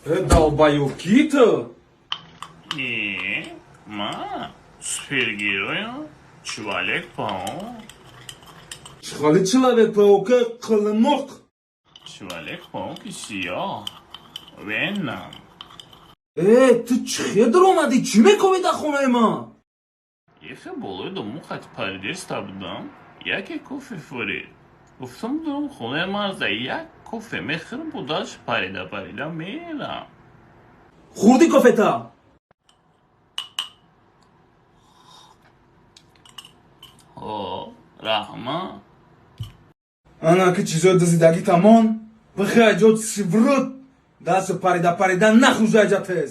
Долбоюки-то? Ма, супергерой, Человек-паук. Человек-паука кылымок. Человек-паук сиёh. Веном. Ты чхедр омади? Чӣ мековӣ дар хонаи ман? Ефе болои дому хати пардес табудам. Яке кофе фурид. Гуфтам дурам хонаи ман за як кофе мехӯрам, бо дасташ парида мерам. Хурдӣ кофета? Раҳмат. Ана ки чизои дазидагитамон бихай ҷо сиврут дасту парида нахӯжа ҷа тез.